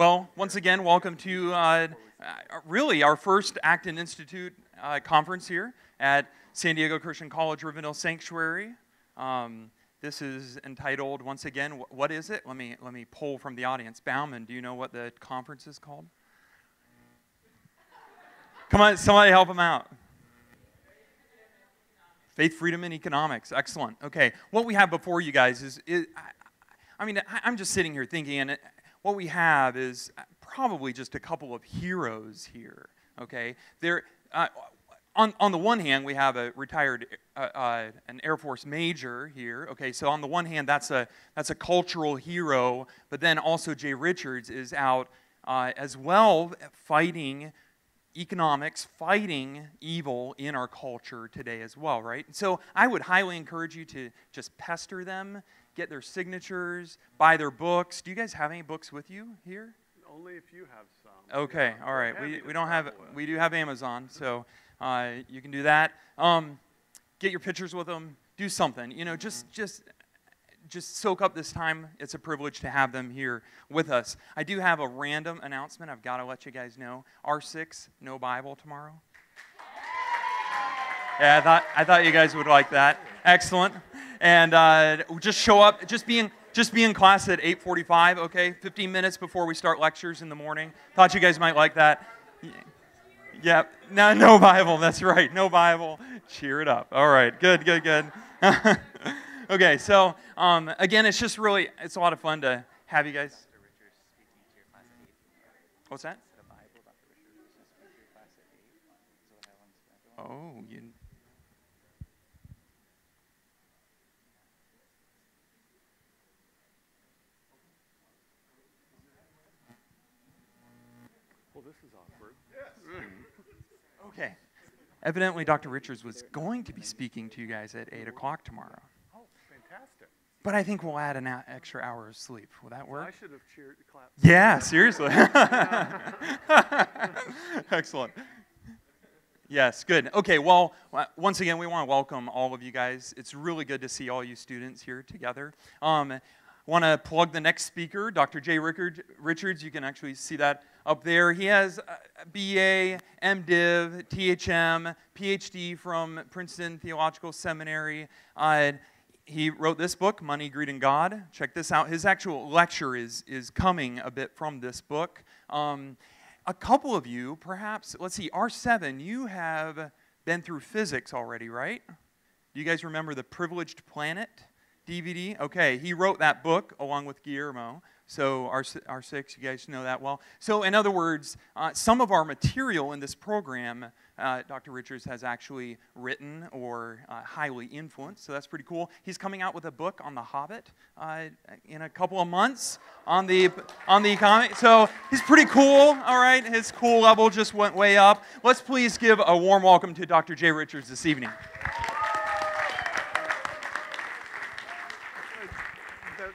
Well, once again, welcome to really our first Acton Institute conference here at San Diego Christian College Rivendell Sanctuary. This is entitled, once again, what is it? Let me poll from the audience. Bauman, do you know what the conference is called? Come on, somebody help him out. Faith, Freedom, and Economics. Excellent. Okay, what we have before you guys is I'm just sitting here thinking, and what we have is probably just a couple of heroes here. Okay, on the one hand, we have a retired an Air Force major here. Okay, so on the one hand, that's a cultural hero, but then also Jay Richards is out as well fighting economics, fighting evil in our culture today as well, right? So I would highly encourage you to just pester them, get their signatures, buy their books. Do you guys have any books with you here? Only if you have some. Okay, all right. We don't have, we do have Amazon, so you can do that. Get your pictures with them. Do something. You know, just soak up this time. It's a privilege to have them here with us. I do have a random announcement I've got to let you guys know. R6, no Bible tomorrow. Yeah, I thought you guys would like that. Excellent. And just show up. Just be in class at 8:45, okay? 15 minutes before we start lectures in the morning. Thought you guys might like that. Yeah, no Bible. That's right, no Bible. Cheer it up. All right, good. Okay, so again, it's just really, it's a lot of fun to have you guys. What's that? Oh, you. Well, this is awkward. Yes. Okay. Evidently, Dr. Richards was going to be speaking to you guys at 8 o'clock tomorrow. Oh, fantastic. But I think we'll add an extra hour of sleep. Will that work? I should have clapped. Yeah, seriously. Excellent. Yes, good. Okay, well, once again, we want to welcome all of you guys. It's really good to see all you students here together. I want to plug the next speaker, Dr. Jay Richards. You can actually see that up there. He has a BA, MDiv, THM, PhD from Princeton Theological Seminary. He wrote this book, Money, Greed, and God. Check this out. His actual lecture is coming a bit from this book. A couple of you, perhaps, let's see, R7, you have been through physics already, right? Do you guys remember the Privileged Planet DVD? Okay, he wrote that book along with Guillermo. So R6, you guys know that well. So in other words, some of our material in this program, Dr. Richards has actually written or highly influenced, so that's pretty cool. He's coming out with a book on The Hobbit in a couple of months on the economy. So he's pretty cool, all right? His cool level just went way up. Let's please give a warm welcome to Dr. Jay Richards this evening.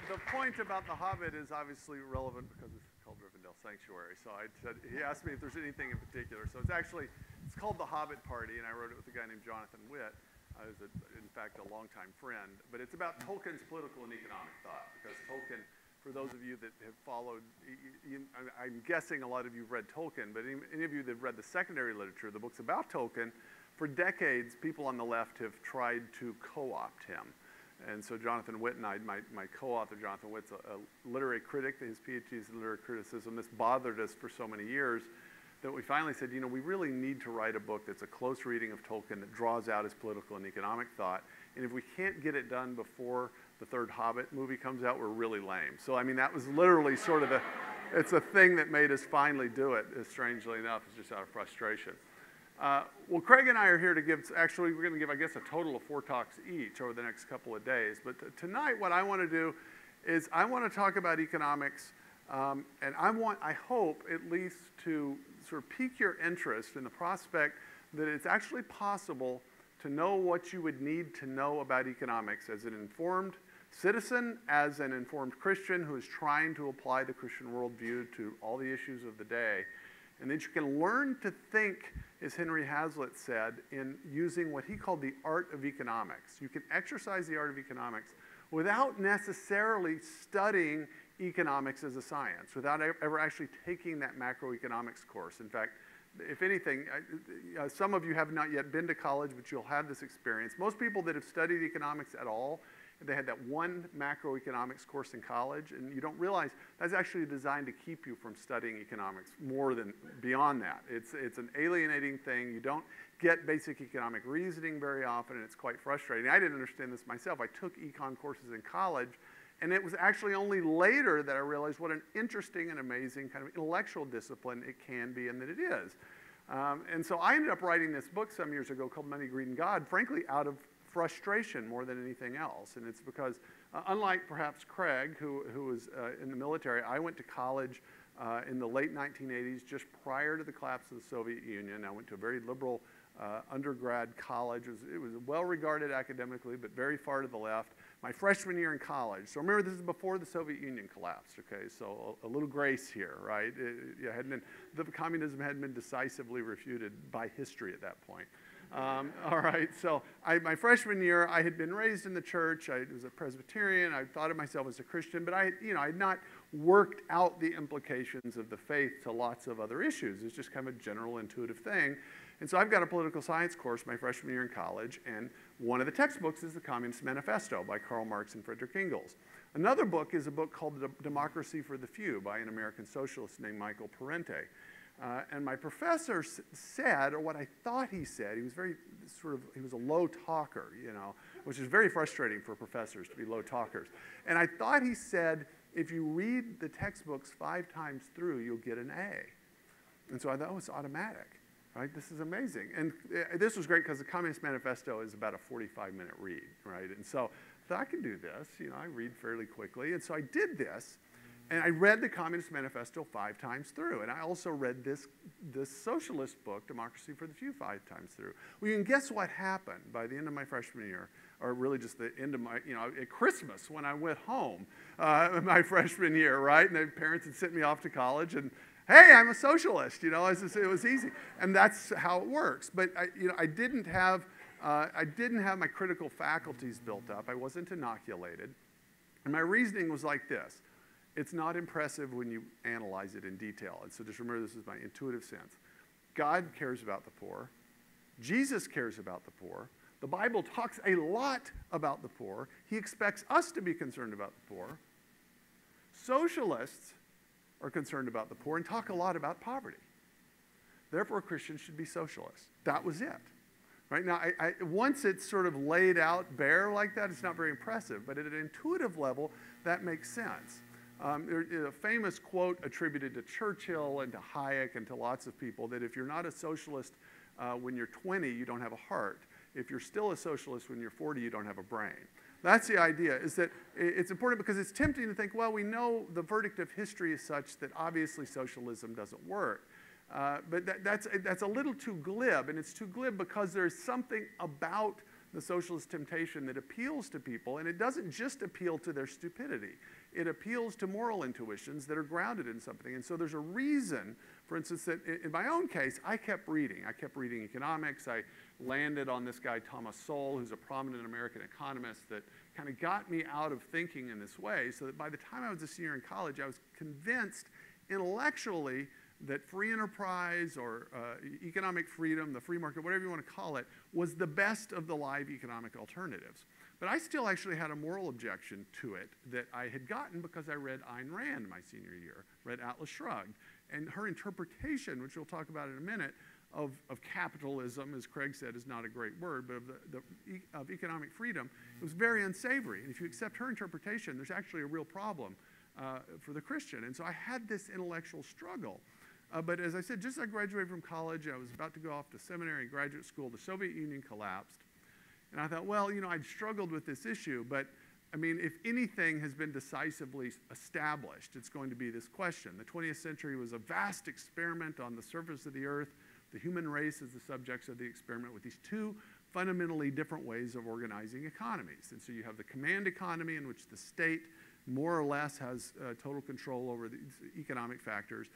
The point about The Hobbit is obviously relevant because it's called Rivendell Sanctuary. So he asked me if there's anything in particular. So it's called The Hobbit Party, and I wrote it with a guy named Jonathan Witt, who's in fact a longtime friend. But it's about Tolkien's political and economic thought, because Tolkien, for those of you that have followed, I'm guessing a lot of you have read Tolkien, but any of you that have read the secondary literature, the books about Tolkien, for decades, people on the left have tried to co-opt him. And so Jonathan Witt and I, my co-author Jonathan Witt's a literary critic. His PhD is in literary criticism. This bothered us for so many years that we finally said, you know, we really need to write a book that's a close reading of Tolkien that draws out his political and economic thought. And if we can't get it done before the third Hobbit movie comes out, we're really lame. So, I mean, that was literally sort of it's a thing that made us finally do it, strangely enough. It's just out of frustration. Well, Craig and I are here to give, actually we're going to give, I guess, a total of 4 talks each over the next couple of days. But tonight what I want to do is I want to talk about economics, and I hope at least to sort of pique your interest in the prospect that it's actually possible to know what you would need to know about economics as an informed citizen, as an informed Christian who is trying to apply the Christian worldview to all the issues of the day. And that you can learn to think, as Henry Hazlitt said, in using what he called the art of economics. You can exercise the art of economics without necessarily studying economics as a science without ever actually taking that macroeconomics course. In fact, if anything, some of you have not yet been to college, but you'll have this experience. Most people that have studied economics at all, they had that one macroeconomics course in college, and you don't realize that's actually designed to keep you from studying economics more than beyond that. It's an alienating thing. You don't get basic economic reasoning very often, and it's quite frustrating. I didn't understand this myself. I took econ courses in college, and it was actually only later that I realized what an interesting and amazing kind of intellectual discipline it can be and that it is. And so I ended up writing this book some years ago called Money, Greed, and God, frankly, out of frustration more than anything else. And it's because, unlike perhaps Craig, who was in the military, I went to college in the late 1980s, just prior to the collapse of the Soviet Union. I went to a very liberal undergrad college. It was well regarded academically, but very far to the left. My freshman year in college. So remember, this is before the Soviet Union collapsed, okay? So a little grace here, right? The communism hadn't been decisively refuted by history at that point. All right, so my freshman year, I had been raised in the church. I was a Presbyterian. I thought of myself as a Christian, but I had not worked out the implications of the faith to lots of other issues. It's just kind of a general intuitive thing. And so I've got a political science course my freshman year in college, and one of the textbooks is the Communist Manifesto by Karl Marx and Friedrich Engels. Another book is a book called Democracy for the Few by an American socialist named Michael Parente. And my professor said, or what I thought he said, he was very he was a low talker, which is very frustrating for professors to be low talkers. And I thought he said, if you read the textbooks 5 times through, you'll get an A. And so I thought, oh, it's automatic, right? This is amazing. And this was great because the Communist Manifesto is about a 45-minute read, right? And so I thought, I can do this. I read fairly quickly. And so I did this. And I read the Communist Manifesto 5 times through. And I also read this socialist book, Democracy for the Few, 5 times through. Well, you can guess what happened by the end of my freshman year, or really just the end of my, at Christmas when I went home my freshman year, right? And the parents had sent me off to college, and hey, I'm a socialist, it was easy. And that's how it works. But I didn't have my critical faculties built up. I wasn't inoculated. And my reasoning was like this. It's not impressive when you analyze it in detail. And so just remember, this is my intuitive sense. God cares about the poor. Jesus cares about the poor. The Bible talks a lot about the poor. He expects us to be concerned about the poor. Socialists are concerned about the poor and talk a lot about poverty. Therefore, Christians should be socialists. That was it. Right now, once it's sort of laid out bare like that, it's not very impressive. But at an intuitive level, that makes sense. There's a famous quote attributed to Churchill and to Hayek and to lots of people that if you're not a socialist when you're 20, you don't have a heart. If you're still a socialist when you're 40, you don't have a brain. That's the idea, is that it's important because it's tempting to think, well, we know the verdict of history is such that obviously socialism doesn't work. But that's a little too glib, and it's too glib because there's something about the socialist temptation that appeals to people, and it doesn't just appeal to their stupidity. It appeals to moral intuitions that are grounded in something. And so there's a reason, for instance, that in my own case, I kept reading. I kept reading economics. I landed on this guy, Thomas Sowell, who's a prominent American economist that kind of got me out of thinking in this way, so that by the time I was a senior in college, I was convinced intellectually that free enterprise or economic freedom, the free market, whatever you want to call it, was the best of the live economic alternatives. But I still actually had a moral objection to it that I had gotten because I read Ayn Rand my senior year, read Atlas Shrugged. And her interpretation, which we'll talk about in a minute, of capitalism, as Craig said, is not a great word, but of economic freedom, it was very unsavory. And if you accept her interpretation, there's actually a real problem for the Christian. And so I had this intellectual struggle. But as I said, just as I graduated from college, I was about to go off to seminary and graduate school. The Soviet Union collapsed. And I thought, well, I'd struggled with this issue, but I mean, if anything has been decisively established, it's going to be this question. The 20th century was a vast experiment on the surface of the earth. The human race is the subjects of the experiment with these 2 fundamentally different ways of organizing economies. And so you have the command economy, in which the state more or less has total control over these economic factors.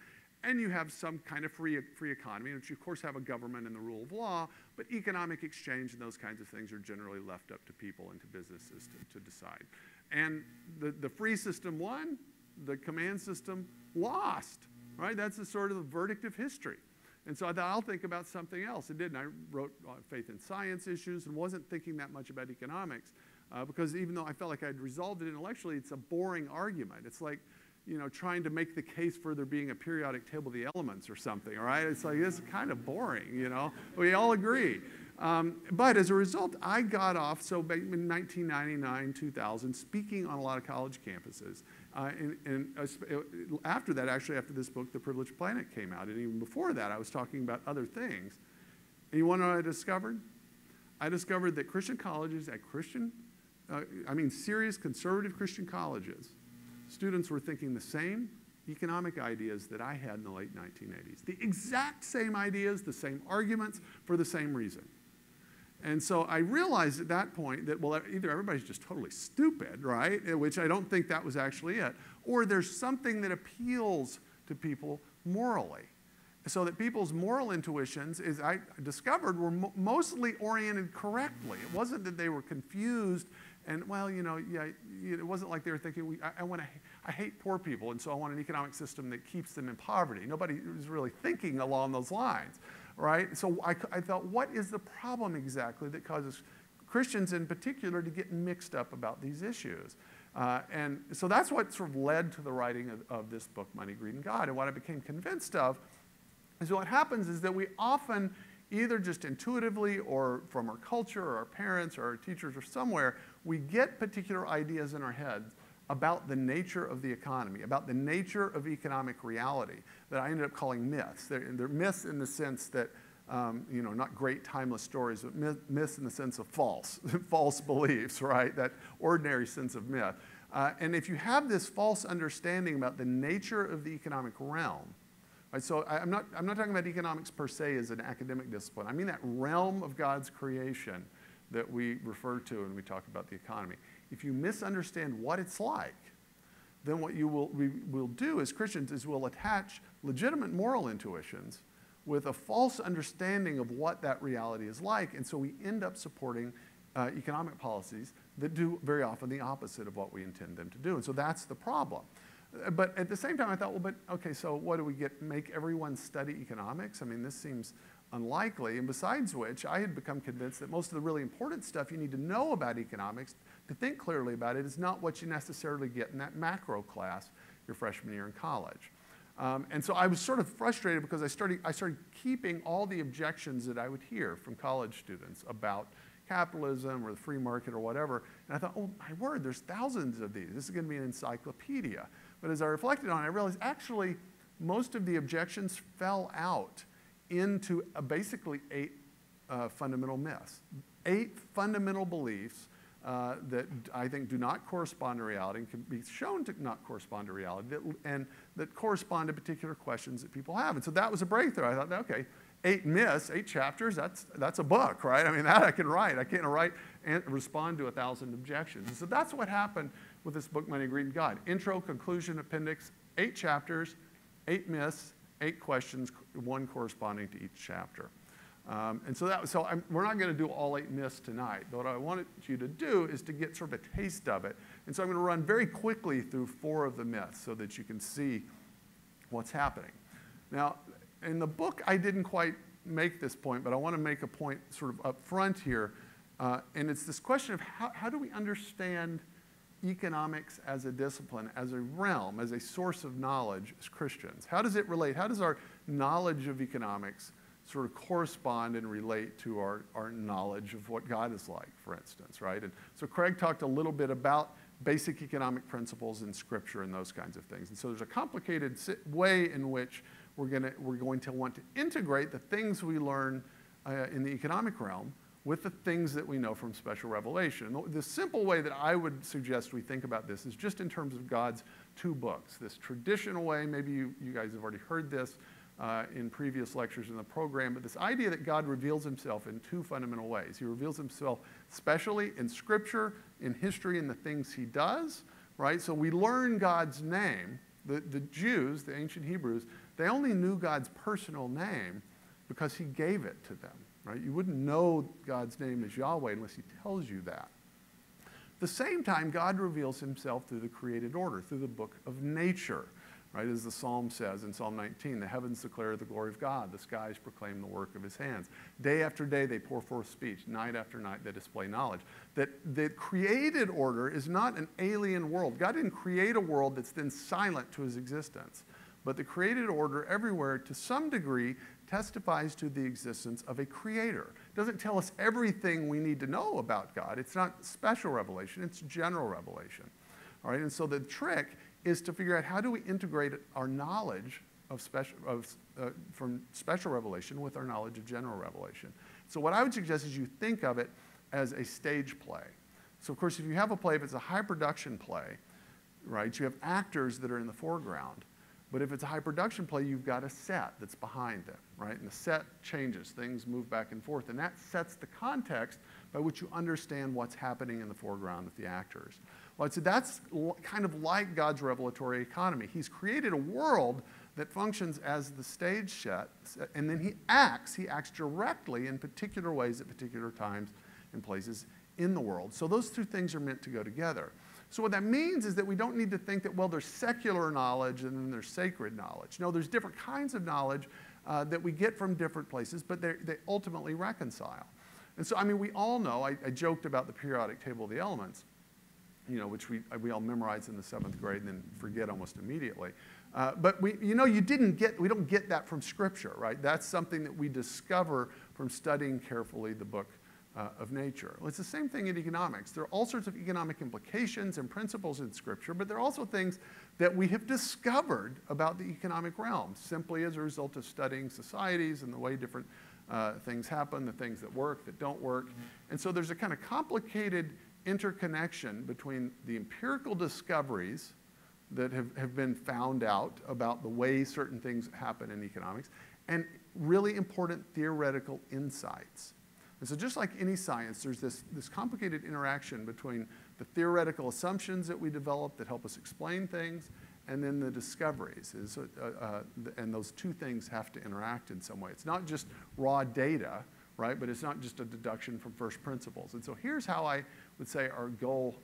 And you have some kind of free economy, which you, of course, have a government and the rule of law, but economic exchange and those kinds of things are generally left up to people and to businesses to decide. And the free system won, the command system lost, right? That's the sort of the verdict of history. And so I thought, I'll think about something else. I did, and I wrote faith and science issues and wasn't thinking that much about economics because even though I felt like I'd resolved it intellectually, it's a boring argument. It's like, trying to make the case for there being a periodic table of the elements or something, all right? It's like, it's kind of boring, We all agree. But as a result, I got off, so in 1999, 2000, speaking on a lot of college campuses. After that, actually, after this book, The Privileged Planet, came out, and even before that, I was talking about other things. And you want to know what I discovered? I discovered that Christian colleges at serious conservative Christian colleges, students were thinking the same economic ideas that I had in the late 1980s. The exact same ideas, the same arguments, for the same reason. And so I realized at that point that, well, either everybody's just totally stupid, right? Which I don't think that was actually it. Or there's something that appeals to people morally. So that people's moral intuitions, as I discovered, were mostly oriented correctly. It wasn't that they were confused and, well, it wasn't like they were thinking, I hate poor people, and so I want an economic system that keeps them in poverty. Nobody was really thinking along those lines, right? So I thought, what is the problem exactly that causes Christians in particular to get mixed up about these issues? And so that's what sort of led to the writing of this book, Money, Greed, and God. And what I became convinced of is what happens is that we often, either just intuitively or from our culture or our parents or our teachers or somewhere, we get particular ideas in our heads about the nature of the economy, about the nature of economic reality that I ended up calling myths. They're myths in the sense that, not great timeless stories, but myths in the sense of false beliefs, right? That ordinary sense of myth. And if you have this false understanding about the nature of the economic realm, right, so I'm not talking about economics per se as an academic discipline. I mean that realm of God's creation that we refer to when we talk about the economy. If you misunderstand what it's like, then what we will do as Christians is we'll attach legitimate moral intuitions with a false understanding of what that reality is like, and so we end up supporting economic policies that do very often the opposite of what we intend them to do, and so that's the problem. But at the same time, I thought, well, but okay, so what do we make everyone study economics? I mean, this seems unlikely, and besides which, I had become convinced that most of the really important stuff you need to know about economics to think clearly about it is not what you necessarily get in that macro class your freshman year in college. And so I was sort of frustrated because I started keeping all the objections that I would hear from college students about capitalism or the free market or whatever, and I thought, oh my word, there's thousands of these. This is going to be an encyclopedia. But as I reflected on it, I realized actually most of the objections fell out into basically 8 fundamental myths. 8 fundamental beliefs that I think do not correspond to reality and can be shown to not correspond to reality and that correspond to particular questions that people have. And so that was a breakthrough. I thought, okay, 8 myths, 8 chapters, that's a book, right? I mean, that I can write. I can't write and respond to 1,000 objections. And so that's what happened with this book, Money, Greed, and God. Intro, conclusion, appendix, 8 chapters, 8 myths, 8 questions, 1 corresponding to each chapter. And so we're not going to do all 8 myths tonight. But what I wanted you to do is to get sort of a taste of it. And so I'm going to run very quickly through 4 of the myths so that you can see what's happening. Now, in the book, I didn't quite make this point, but I want to make a point sort of up front here. And it's this question of how do we understand economics as a discipline, as a realm, as a source of knowledge as Christians? How does it relate? How does our knowledge of economics sort of correspond and relate to our knowledge of what God is like, for instance, right? And so Craig talked a little bit about basic economic principles in Scripture and those kinds of things. And so there's a complicated way in which we're going to want to integrate the things we learn in the economic realm with the things that we know from special revelation. The simple way that I would suggest we think about this is just in terms of God's 2 books. This traditional way, maybe you guys have already heard this in previous lectures in the program, but this idea that God reveals himself in 2 fundamental ways. He reveals himself specially in Scripture, in history, and the things he does, right? So we learn God's name. The Jews, the ancient Hebrews, they only knew God's personal name because he gave it to them, right? You wouldn't know God's name as Yahweh unless he tells you that. At the same time, God reveals himself through the created order, through the book of nature. Right, as the Psalm says in Psalm 19, the heavens declare the glory of God, the skies proclaim the work of his hands. Day after day they pour forth speech, night after night they display knowledge. That the created order is not an alien world. God didn't create a world that's then silent to his existence. But the created order everywhere, to some degree, testifies to the existence of a creator. It doesn't tell us everything we need to know about God. It's not special revelation, it's general revelation. All right, and so the trick is to figure out how do we integrate our knowledge of from special revelation with our knowledge of general revelation. So what I would suggest is you think of it as a stage play. So of course, if you have a play, if it's a high production play, right, you have actors that are in the foreground. But if it's a high production play, you've got a set that's behind them, right? And the set changes, things move back and forth, and that sets the context by which you understand what's happening in the foreground with the actors. Well, I'd say that's kind of like God's revelatory economy. He's created a world that functions as the stage set, and then he acts directly in particular ways at particular times and places in the world. So those two things are meant to go together. So what that means is that we don't need to think that, well, there's secular knowledge and then there's sacred knowledge. No, there's different kinds of knowledge that we get from different places, but they ultimately reconcile. And so, I mean, we all know, I joked about the periodic table of the elements, you know, which we all memorize in the 7th grade and then forget almost immediately. But we don't get that from Scripture, right? That's something that we discover from studying carefully the book of nature. Well, it's the same thing in economics. There are all sorts of economic implications and principles in Scripture, but there are also things that we have discovered about the economic realm simply as a result of studying societies and the way different things happen, the things that work, that don't work. And so there's a kind of complicated interconnection between the empirical discoveries that have been found out about the way certain things happen in economics and really important theoretical insights. And so just like any science, there's this complicated interaction between the theoretical assumptions that we develop that help us explain things and then the discoveries. And those two things have to interact in some way. It's not just raw data, right? But it's not just a deduction from first principles. And so here's how I would say our goal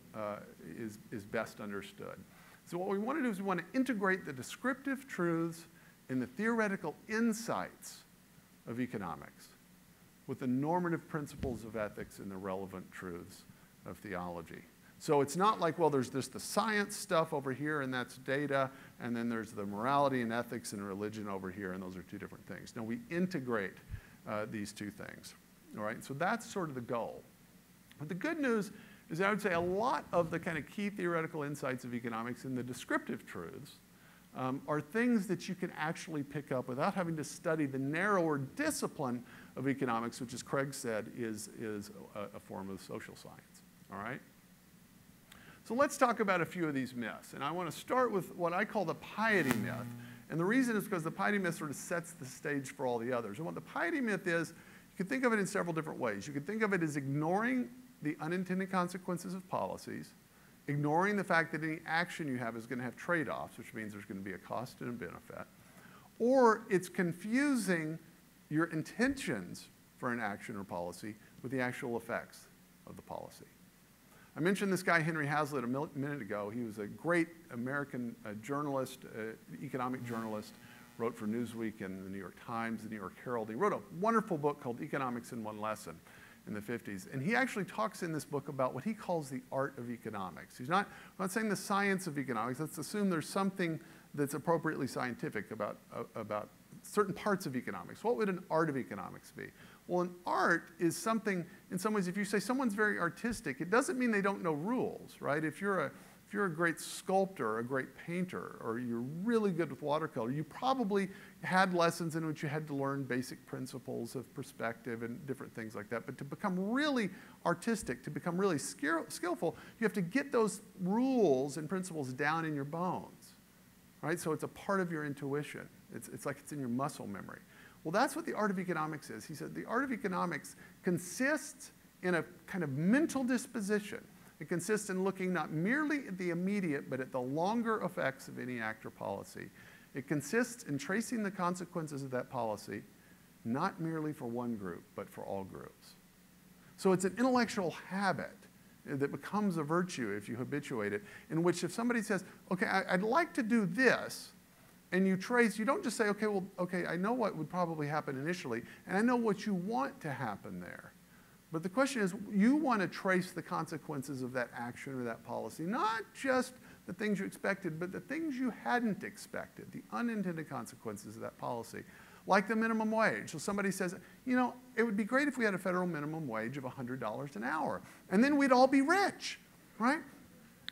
is best understood. So what we want to do is we want to integrate the descriptive truths in the theoretical insights of economics with the normative principles of ethics and the relevant truths of theology. So it's not like, well, there's the science stuff over here, and that's data, and then there's the morality and ethics and religion over here, and those are two different things. No, we integrate these two things, all right? So that's sort of the goal. But the good news is I would say a lot of the kind of key theoretical insights of economics and the descriptive truths are things that you can actually pick up without having to study the narrower discipline of economics, which, as Craig said, is a form of social science, all right? So let's talk about a few of these myths. And I want to start with what I call the piety myth. And the reason is because the piety myth sort of sets the stage for all the others. And what the piety myth is, you can think of it in several different ways. You can think of it as ignoring the unintended consequences of policies, ignoring the fact that any action you have is going to have trade-offs, which means there's going to be a cost and a benefit. Or it's confusing your intentions for an action or policy with the actual effects of the policy. I mentioned this guy, Henry Hazlitt, a minute ago. He was a great American journalist, economic journalist, wrote for Newsweek and the New York Times, the New York Herald. He wrote a wonderful book called Economics in One Lesson in the 50s. And he actually talks in this book about what he calls the art of economics. He's not saying the science of economics. Let's assume there's something that's appropriately scientific about certain parts of economics. What would an art of economics be? Well, an art is something, in some ways, if you say someone's very artistic, it doesn't mean they don't know rules, right? If you're a great sculptor, or a great painter, or you're really good with watercolor, you probably had lessons in which you had to learn basic principles of perspective and different things like that. But to become really artistic, to become really skillful, you have to get those rules and principles down in your bones, right? So it's a part of your intuition. It's like it's in your muscle memory. Well, that's what the art of economics is. He said the art of economics consists in a kind of mental disposition. It consists in looking not merely at the immediate, but at the longer effects of any act or policy. It consists in tracing the consequences of that policy, not merely for one group, but for all groups. So it's an intellectual habit that becomes a virtue if you habituate it, in which if somebody says, okay, I'd like to do this, and you trace, you don't just say, okay, well, okay, I know what would probably happen initially, and I know what you want to happen there. But the question is, you want to trace the consequences of that action or that policy, not just the things you expected, but the things you hadn't expected, the unintended consequences of that policy. Like the minimum wage. So somebody says, you know, it would be great if we had a federal minimum wage of $100 an hour, and then we'd all be rich, right?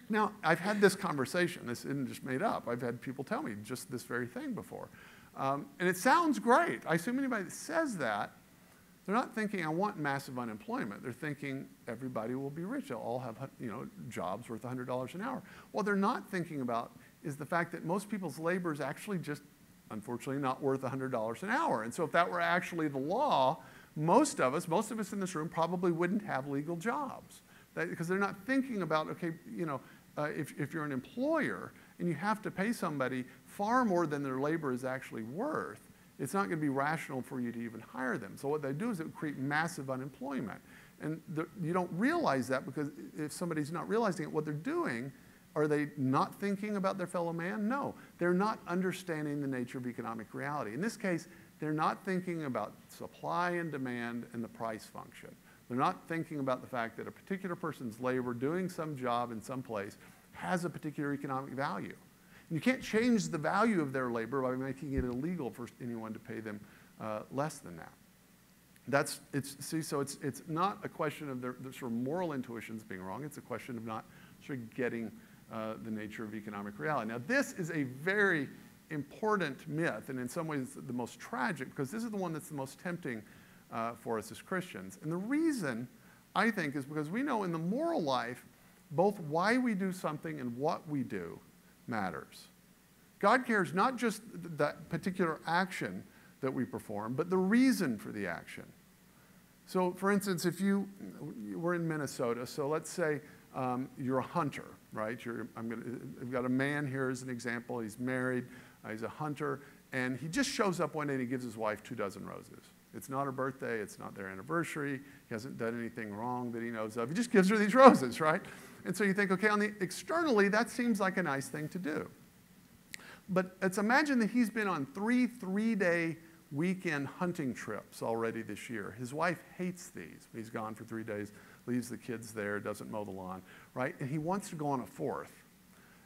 Now, I've had this conversation. This isn't just made up. I've had people tell me just this very thing before. And it sounds great. I assume anybody that says that, they're not thinking, I want massive unemployment. They're thinking everybody will be rich. They'll all have, you know, jobs worth $100 an hour. What they're not thinking about is the fact that most people's labor is actually just, unfortunately, not worth $100 an hour. And so if that were actually the law, most of us in this room probably wouldn't have legal jobs. Because they're not thinking about, okay, you know, if you're an employer and you have to pay somebody far more than their labor is actually worth, it's not going to be rational for you to even hire them. So what they do is it would create massive unemployment. And you don't realize that, because if somebody's not realizing it, what they're doing, are they not thinking about their fellow man? No, they're not understanding the nature of economic reality. In this case, they're not thinking about supply and demand and the price function. They're not thinking about the fact that a particular person's labor doing some job in some place has a particular economic value. And you can't change the value of their labor by making it illegal for anyone to pay them less than that. So it's not a question of their sort of moral intuitions being wrong. It's a question of not sort of getting the nature of economic reality. Now, this is a very important myth, and in some ways the most tragic, because this is the one that's the most tempting for us as Christians. And the reason, I think, is because we know in the moral life, both why we do something and what we do matters. God cares not just that particular action that we perform, but the reason for the action. So, for instance, if we're in Minnesota, so let's say you're a hunter, right? I've got a man here as an example. He's married, he's a hunter, and he just shows up one day and he gives his wife 2 dozen roses. It's not her birthday, it's not their anniversary, he hasn't done anything wrong that he knows of. He just gives her these roses, right? And so you think, okay, externally, that seems like a nice thing to do. But let's imagine that he's been on 3 3-day weekend hunting trips already this year. His wife hates these. He's gone for 3 days, leaves the kids there, doesn't mow the lawn, right? And he wants to go on a 4th.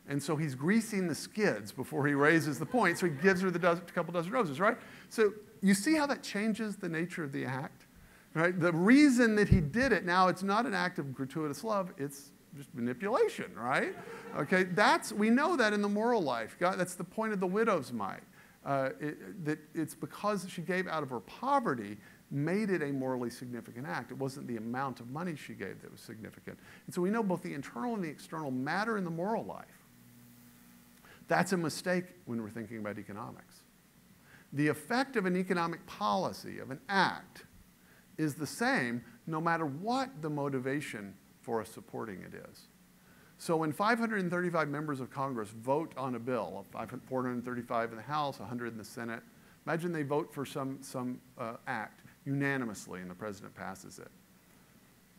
And so he's greasing the skids before he raises the point, so he gives her the couple dozen roses, right? So you see how that changes the nature of the act, right? The reason that he did it, now it's not an act of gratuitous love, it's just manipulation, right? Okay, we know that in the moral life. That's the point of the widow's mite. That it's because she gave out of her poverty made it a morally significant act. It wasn't the amount of money she gave that was significant. And so we know both the internal and the external matter in the moral life. That's a mistake when we're thinking about economics. The effect of an economic policy, of an act, is the same no matter what the motivation for us supporting it is. So when 535 members of Congress vote on a bill, 435 in the House, 100 in the Senate, imagine they vote for some act unanimously and the president passes it.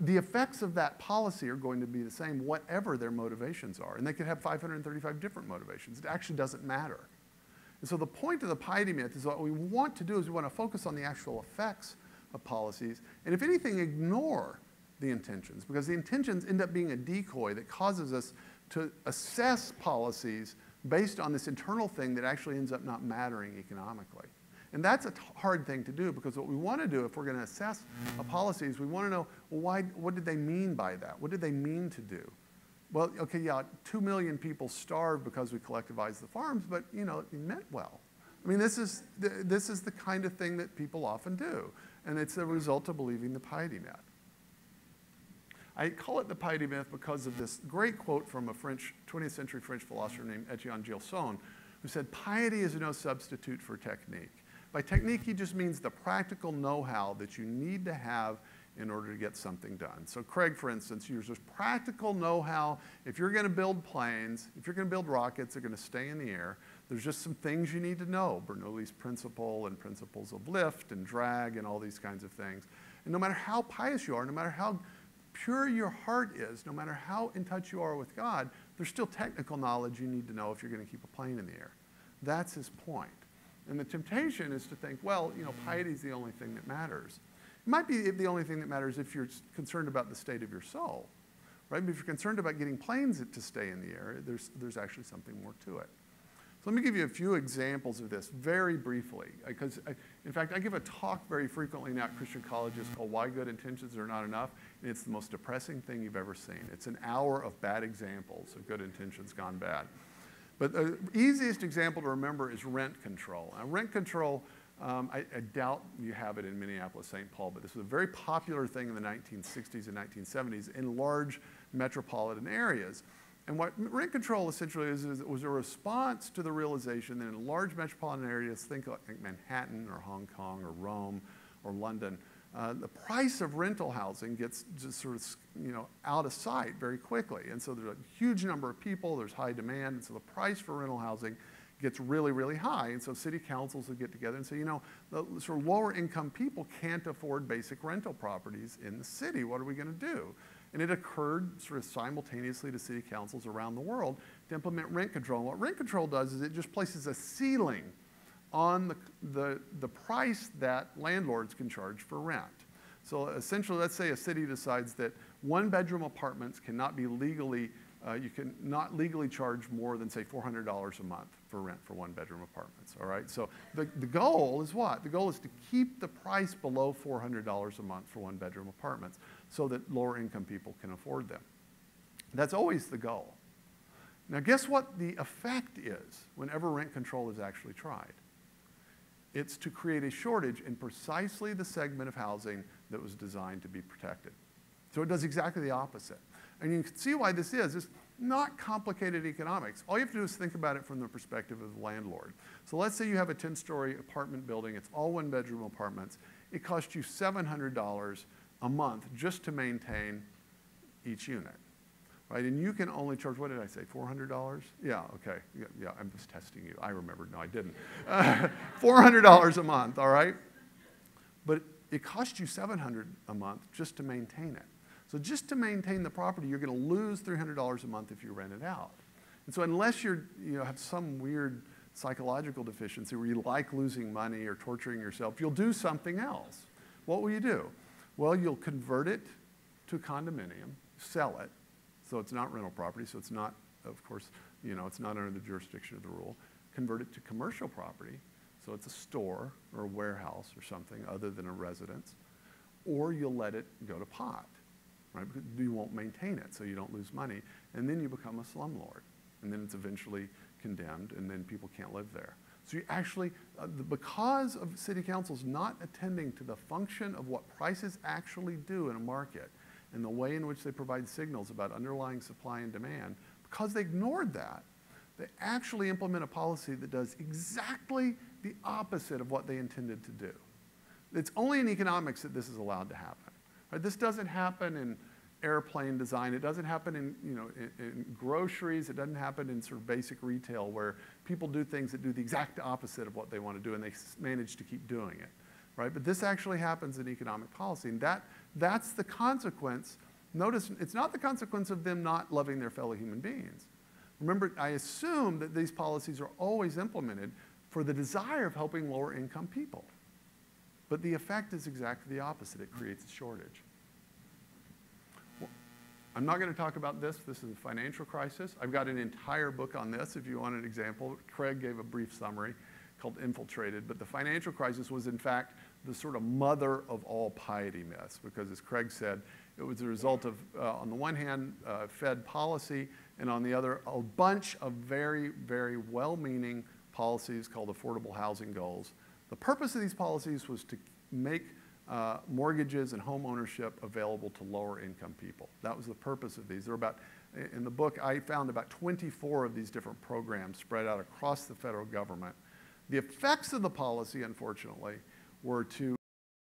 The effects of that policy are going to be the same whatever their motivations are. And they could have 535 different motivations. It actually doesn't matter. And so the point of the piety myth is what we want to do is we want to focus on the actual effects of policies, and if anything, ignore the intentions, because the intentions end up being a decoy that causes us to assess policies based on this internal thing that actually ends up not mattering economically. And that's a hard thing to do, because what we want to do if we're going to assess a policy is we want to know, well, what did they mean by that? What did they mean to do? Well, okay, yeah, 2 million people starved because we collectivized the farms, but, you know, it meant well. I mean, this is the kind of thing that people often do, and it's a result of believing the piety myth. I call it the piety myth because of this great quote from a 20th century French philosopher named Etienne Gilson, who said, "Piety is no substitute for technique." By technique, he just means the practical know-how that you need to have in order to get something done. So Craig, for instance, uses practical know-how. If you're going to build planes, if you're going to build rockets that are going to stay in the air, there's just some things you need to know. Bernoulli's principle and principles of lift and drag and all these kinds of things. And no matter how pious you are, no matter how pure your heart is, no matter how in touch you are with God, there's still technical knowledge you need to know if you're going to keep a plane in the air. That's his point. And the temptation is to think, well, piety is the only thing that matters. It might be the only thing that matters if you're concerned about the state of your soul, right? But if you're concerned about getting planes to stay in the air, there's actually something more to it. So let me give you a few examples of this very briefly, because in fact, I give a talk very frequently now at Christian colleges called Why Good Intentions Are Not Enough, and it's the most depressing thing you've ever seen. It's an hour of bad examples of good intentions gone bad. But the easiest example to remember is rent control. Now, rent control, I doubt you have it in Minneapolis, St. Paul, but this was a very popular thing in the 1960s and 1970s in large metropolitan areas. And what rent control essentially is it was a response to the realization that in large metropolitan areas, think like Manhattan or Hong Kong or Rome or London, the price of rental housing gets just sort of out of sight very quickly. And so there's a huge number of people, there's high demand, and so the price for rental housing gets really, really high. And so city councils would get together and say, the sort of lower income people can't afford basic rental properties in the city. What are we going to do? And it occurred sort of simultaneously to city councils around the world to implement rent control. And what rent control does is it just places a ceiling on the price that landlords can charge for rent. So essentially, let's say a city decides that one-bedroom apartments cannot be legally, you can not legally charge more than, say, $400 a month for rent for one-bedroom apartments, all right? So the goal is what? The goal is to keep the price below $400 a month for one-bedroom apartments so that lower-income people can afford them. That's always the goal. Now, guess what the effect is whenever rent control is actually tried? It's to create a shortage in precisely the segment of housing that was designed to be protected. So it does exactly the opposite. And you can see why this is. It's not complicated economics. All you have to do is think about it from the perspective of the landlord. So let's say you have a 10-story apartment building. It's all one-bedroom apartments. It costs you $700 a month just to maintain each unit. Right? And you can only charge, what did I say, $400? Yeah, okay. Yeah, I'm just testing you. I remembered. No, I didn't. $400 a month, all right? But it costs you $700 a month just to maintain it. So just to maintain the property, you're going to lose $300 a month if you rent it out. And so unless you have some weird psychological deficiency where you like losing money or torturing yourself, you'll do something else. What will you do? Well, you'll convert it to a condominium, sell it. So it's not rental property, so it's not, of course, it's not under the jurisdiction of the rule. Convert it to commercial property, so it's a store or a warehouse or something other than a residence. Or you'll let it go to pot, right? Because you won't maintain it, so you don't lose money. And then you become a slumlord. And then it's eventually condemned, and then people can't live there. So you actually, because of city councils not attending to the function of what prices actually do in a market, and the way in which they provide signals about underlying supply and demand, because they ignored that, they actually implement a policy that does exactly the opposite of what they intended to do. It's only in economics that this is allowed to happen. Right? This doesn't happen in airplane design. It doesn't happen in groceries. It doesn't happen in sort of basic retail where people do things that do the exact opposite of what they want to do, and they manage to keep doing it. Right? But this actually happens in economic policy, and that's the consequence. Notice, it's not the consequence of them not loving their fellow human beings. Remember, I assume that these policies are always implemented for the desire of helping lower income people. But the effect is exactly the opposite. It creates a shortage. Well, I'm not going to talk about this. This is a financial crisis. I've got an entire book on this if you want an example. Craig gave a brief summary called Infiltrated. But the financial crisis was, in fact, the sort of mother of all piety myths, because as Craig said, it was a result of, on the one hand, Fed policy, and on the other, a bunch of very, very well-meaning policies called affordable housing goals. The purpose of these policies was to make mortgages and home ownership available to lower income people. That was the purpose of these. There were about, in the book, I found about 24 of these different programs spread out across the federal government. The effects of the policy, unfortunately, were to